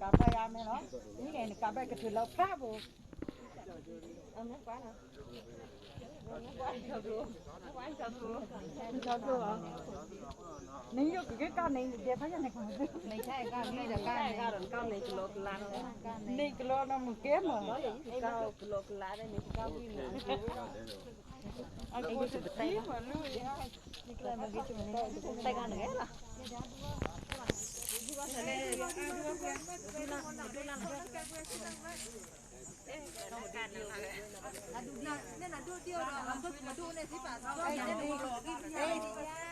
Kapaya me no, ini kapaya ketulau prabu. Anu mana? Nếu như cái con này đẹp phải này không? Này sai con này là con này kilo lá này kilo nó một kém mà. Cao kilo lá đây này cao như này. Anh có thể tí mà nuôi. Như cái mà cái chúng tay con này là.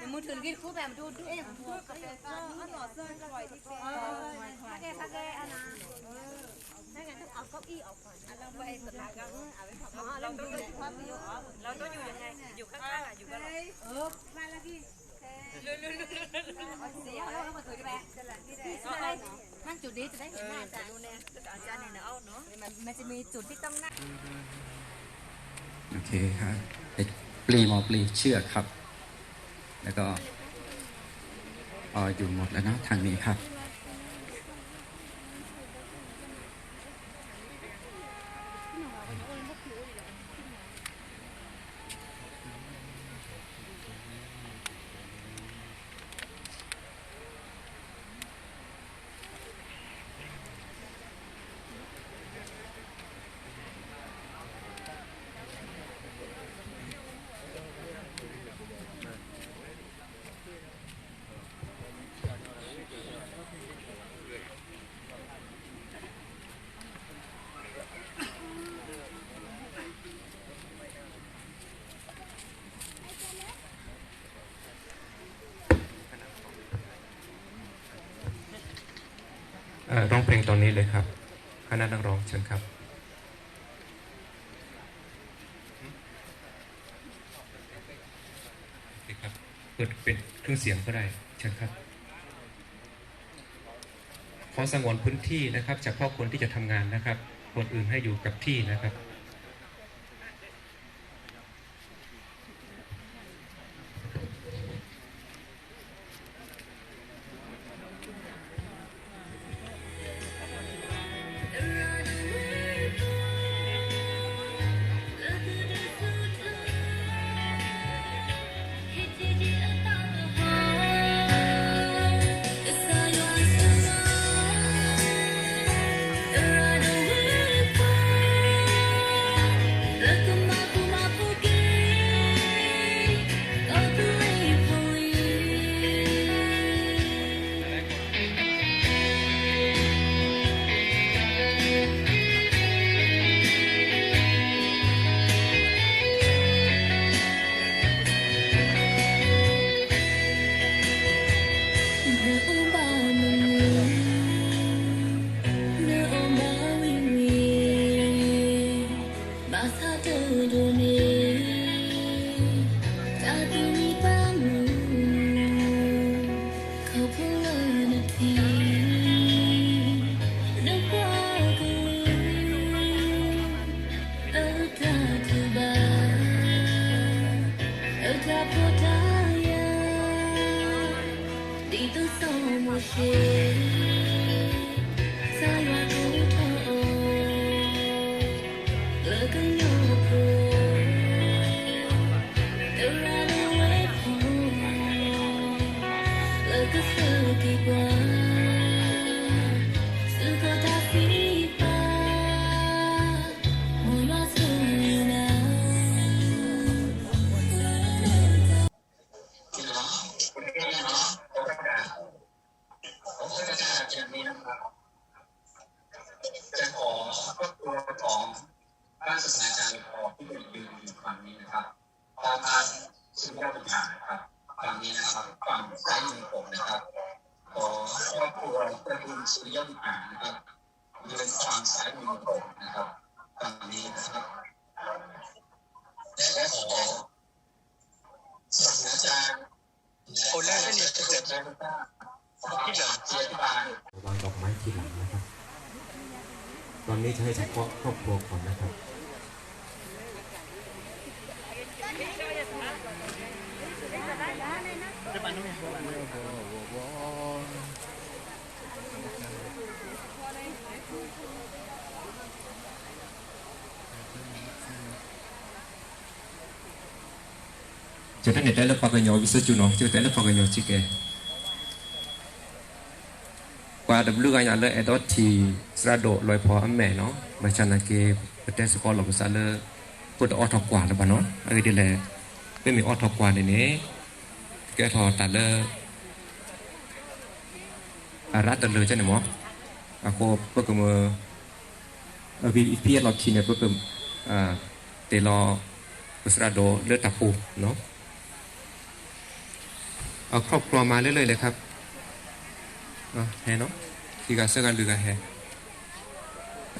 Một tuần kia cũng làm đu em nó nhỏ rơi khỏi thì cái anh àนั่นไงต้องเอาเก้าอี้ออกก่อนเราไปสถานการณ์เราต้องอยู่ยังไงอยู่ข้างๆอ่ะอยู่กันมาแล้วพี่เสียแล้วมาถือไปนั่งจุดนี้จะได้เห็นหน้าอาจารย์เนี่ยอาจารย์เนี่ยเอาเนาะมันจะมีจุดที่ต้องนั่งโอเคครับปลีหมอปลีเชือกครับแล้วก็อยู่หมดแล้วนะทางนี้ครับร้องเพลงตอนนี้เลยครับคณะนักร้องเชิญครับครับเปิดเป็นเครื่องเสียงก็ได้เชิญครับขอสงวนพื้นที่นะครับเฉพาะคนที่จะทำงานนะครับคนอื่นให้อยู่กับที่นะครับวางดอกไม้ทีหลังนะครับตอนนี้จะให้เฉพาะครอบครัวก่อนนะครับ จะได้ได้แล้วปากกันยอวิศจุนอจะได้แล้วปากกันยอจิเกกว่าดับลูกกันยาเลยไอ้ดอทีสระโดลอยพออันแม่เนาะมาชนะเกประเทศสกอตหลบซาเลพูดออทอกว่าแล้วบ้านเนาะอะไรดีเลยไม่มีออทอกว่าในนี้แกทอตัดเลยรัดตัดเลยใช่ไหมหมอaku pekem viเราคิดเนี่ยpekemเตลออุสระโดเลือดตะปูเนาะเอาครอบครัวมาเรื่อยๆเลยครับแฮเนาะที่การเสื้อกันลือกันแฮ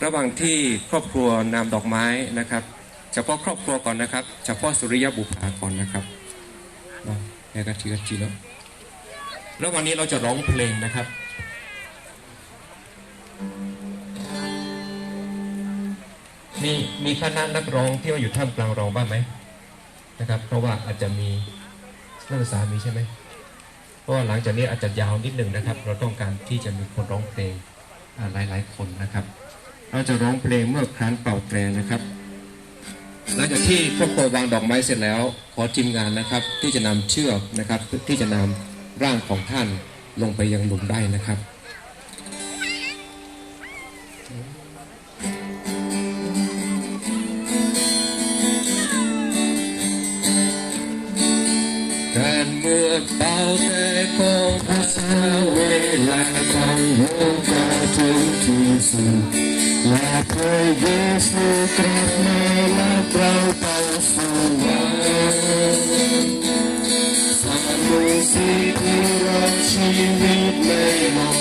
ระหว่างที่ครอบครัวนำดอกไม้นะครับเฉพาะครอบครัวก่อนนะครับเฉพาะสุริยบุภาก่อนนะครับแฮกันทีกันทีเนาะแล้ววันนี้เราจะร้องเพลงนะครับมีคณะนักร้องที่มาอยู่ท่ามกลางเราบ้างไหมนะครับเพราะว่าอาจจะมีนักศึกษามีใช่ไหมเพราะว่าหลังจากนี้อาจจะยาวนิดหนึ่งนะครับเราต้องการที่จะมีคนร้องเพลงหลายๆคนนะครับเราจะร้องเพลงเมื่อครั้นเป่าแตรนะครับหลังจากที่ครอบครัววางดอกไม้เสร็จแล้วขอทีมงานนะครับที่จะนำเชือกนะครับที่จะนำร่างของท่านลงไปยังหลุมได้นะครับการเมื่อเป่าแต่ของภาษาเวลาของโลกก็ถึงที่สุดและพระเยซูกลับมาและเราไปสวรรค์สามีสิที่รักชีวิตไม่มอง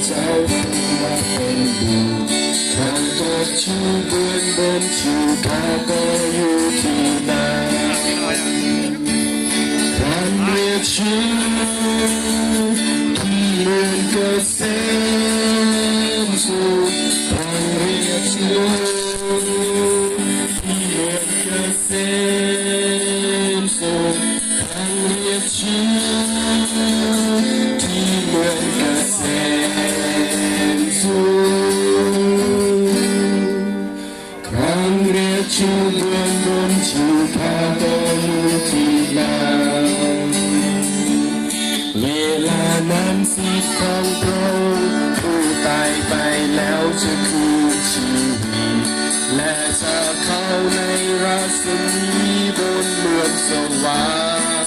เจ้ามาเป็นบุญทางตัวชื่อเบื้องบนชื่อข้าก็อยู่ที่นั่นเรียกชื่อที่เลื่อนเกษมสุขเรียกชื่อที่เลื่อนเกษมสุขเรียกชื่อที่เลื่อนเกษมสุขครั้งเรียกชื่อเบื้องบนชื่อข้าก็อยู่ที่นั่นเวลานั้นสิทธิ์ของพระองค์ผู้ตายไปแล้วจะคืนชีวิตและจะเข้าในรัศมีบนเมืองสวรรค์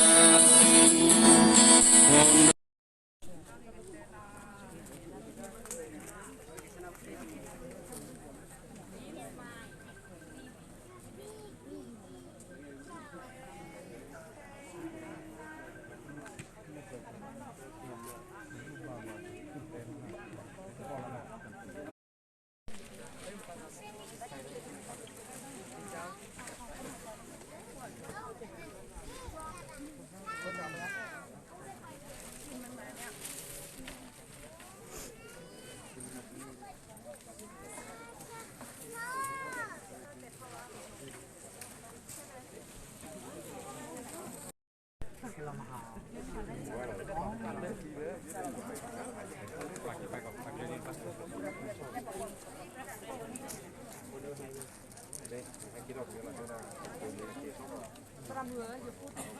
Para